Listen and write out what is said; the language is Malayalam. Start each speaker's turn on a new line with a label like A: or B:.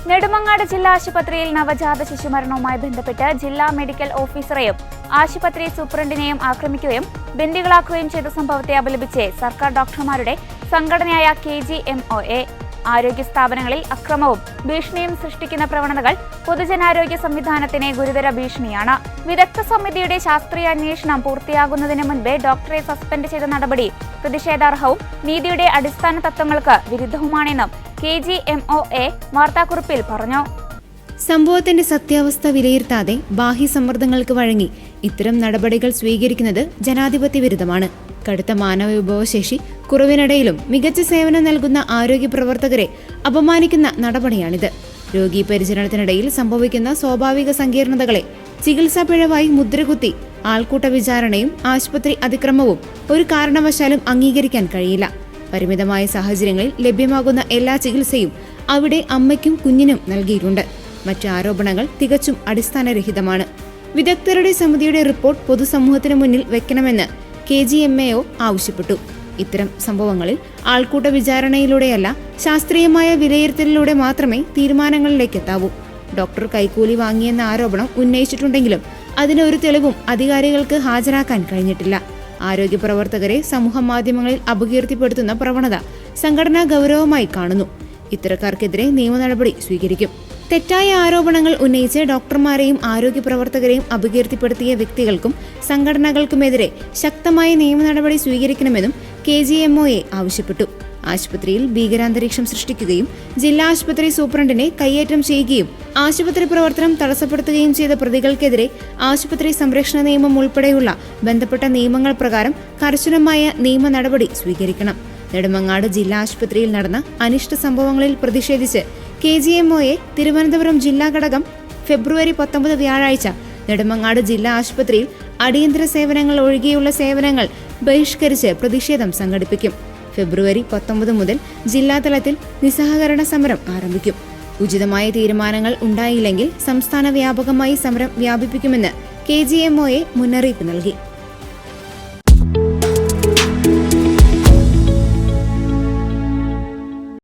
A: നെടുമങ്ങാട് ജില്ലാ ആശുപത്രിയിൽ നവജാത ശിശുമരണവുമായി ബന്ധപ്പെട്ട് ജില്ലാ മെഡിക്കൽ ഓഫീസറെയും ആശുപത്രി സൂപ്രണ്ടിനെയും ആക്രമിക്കുകയും ബന്ദികളാക്കുകയും ചെയ്ത സംഭവത്തെ അപലപിച്ച് സർക്കാർ ഡോക്ടർമാരുടെ സംഘടനയായ KGMOA ആരോഗ്യ സ്ഥാപനങ്ങളിൽ അക്രമവും ഭീഷണിയും സൃഷ്ടിക്കുന്ന പ്രവണതകൾ പൊതുജനാരോഗ്യ സംവിധാനത്തിന് ഗുരുതര ഭീഷണിയാണ്. വിദഗ്ധ സമിതിയുടെ ശാസ്ത്രീയ അന്വേഷണം പൂർത്തിയാകുന്നതിന് മുൻപേ ഡോക്ടറെ സസ്പെൻഡ് ചെയ്ത നടപടി പ്രതിഷേധാർഹവും നീതിയുടെ അടിസ്ഥാന തത്വങ്ങൾക്ക് വിരുദ്ധവുമാണെന്നും KGMOA വാർത്താക്കുറിപ്പിൽ പറഞ്ഞു.
B: സംഭവത്തിന്റെ സത്യാവസ്ഥ വിലയിരുത്താതെ ബാഹ്യ സമ്മർദ്ദങ്ങൾക്ക് വഴങ്ങി ഇത്തരം നടപടികൾ സ്വീകരിക്കുന്നത് ജനാധിപത്യ വിരുദ്ധമാണ്. കടുത്ത മാനവ വിഭവശേഷി കുറവിനിടയിലും മികച്ച സേവനം നൽകുന്ന ആരോഗ്യ പ്രവർത്തകരെ അപമാനിക്കുന്ന നടപടിയാണിത്. രോഗീ പരിചരണത്തിനിടയിൽ സംഭവിക്കുന്ന സ്വാഭാവിക സങ്കീർണതകളെ ചികിത്സാ പിഴവായി മുദ്രകുത്തി ആൾക്കൂട്ട വിചാരണയും ആശുപത്രി അതിക്രമവും ഒരു കാരണവശാലും അംഗീകരിക്കാൻ കഴിയില്ല. പരിമിതമായ സാഹചര്യങ്ങളിൽ ലഭ്യമാകുന്ന എല്ലാ ചികിത്സയും അവിടെ അമ്മയ്ക്കും കുഞ്ഞിനും നൽകിയിട്ടുണ്ട്. മറ്റ് ആരോപണങ്ങൾ തികച്ചും അടിസ്ഥാനരഹിതമാണ്. വിദഗ്ധരുടെ സമിതിയുടെ റിപ്പോർട്ട് പൊതുസമൂഹത്തിന് മുന്നിൽ വെക്കണമെന്ന് KGMOA ആവശ്യപ്പെട്ടു. ഇത്തരം സംഭവങ്ങളിൽ ആൾക്കൂട്ട വിചാരണയിലൂടെയല്ല, ശാസ്ത്രീയമായ വിലയിരുത്തലിലൂടെ മാത്രമേ തീരുമാനങ്ങളിലേക്ക് എത്താവൂ. ഡോക്ടർ കൈക്കൂലി വാങ്ങിയെന്ന ആരോപണം ഉന്നയിച്ചിട്ടുണ്ടെങ്കിലും അതിന് ഒരു തെളിവും അധികാരികൾക്ക് ഹാജരാക്കാൻ കഴിഞ്ഞിട്ടില്ല. ആരോഗ്യ പ്രവർത്തകരെ സമൂഹ മാധ്യമങ്ങളിൽ അപകീർത്തിപ്പെടുത്തുന്ന പ്രവണത സംഘടനാ ഗൗരവമായി കാണുന്നു. ഇത്തരക്കാർക്കെതിരെ നിയമ നടപടി സ്വീകരിക്കും. തെറ്റായ ആരോപണങ്ങൾ ഉന്നയിച്ച് ഡോക്ടർമാരെയും ആരോഗ്യ പ്രവർത്തകരെയും അപകീർത്തിപ്പെടുത്തിയ വ്യക്തികൾക്കും സംഘടനകൾക്കുമെതിരെ ശക്തമായ നിയമ നടപടി സ്വീകരിക്കണമെന്നും KGMOA ആവശ്യപ്പെട്ടു. ആശുപത്രിയിൽ ഭീകരാന്തരീക്ഷം സൃഷ്ടിക്കുകയും ജില്ലാ ആശുപത്രി സൂപ്രണ്ടിനെ കയ്യേറ്റം ചെയ്യുകയും ആശുപത്രി പ്രവർത്തനം തടസ്സപ്പെടുത്തുകയും ചെയ്ത പ്രതികൾക്കെതിരെ ആശുപത്രി സംരക്ഷണ നിയമം ഉൾപ്പെടെയുള്ള ബന്ധപ്പെട്ട നിയമങ്ങൾ പ്രകാരം കർശനമായ നിയമ നടപടി സ്വീകരിക്കണം. നെടുമങ്ങാട് ജില്ലാ ആശുപത്രിയിൽ നടന്ന അനിഷ്ട സംഭവങ്ങളിൽ പ്രതിഷേധിച്ച് KGMOA തിരുവനന്തപുരം ജില്ലാ ഘടകം ഫെബ്രുവരി 19 വ്യാഴാഴ്ച നെടുമങ്ങാട് ജില്ലാ ആശുപത്രിയിൽ അടിയന്തര സേവനങ്ങൾ ഒഴികെയുള്ള സേവനങ്ങൾ ബഹിഷ്കരിച്ച് പ്രതിഷേധം സംഘടിപ്പിക്കും. ഫെബ്രുവരി 19 മുതൽ ജില്ലാതലത്തിൽ നിസ്സഹകരണ സമരം ആരംഭിക്കും. ഉചിതമായ തീരുമാനങ്ങൾ ഉണ്ടായില്ലെങ്കിൽ സംസ്ഥാന വ്യാപകമായി സമരം വ്യാപിപ്പിക്കുമെന്ന് KGMOA മുന്നറിയിപ്പ് നൽകി.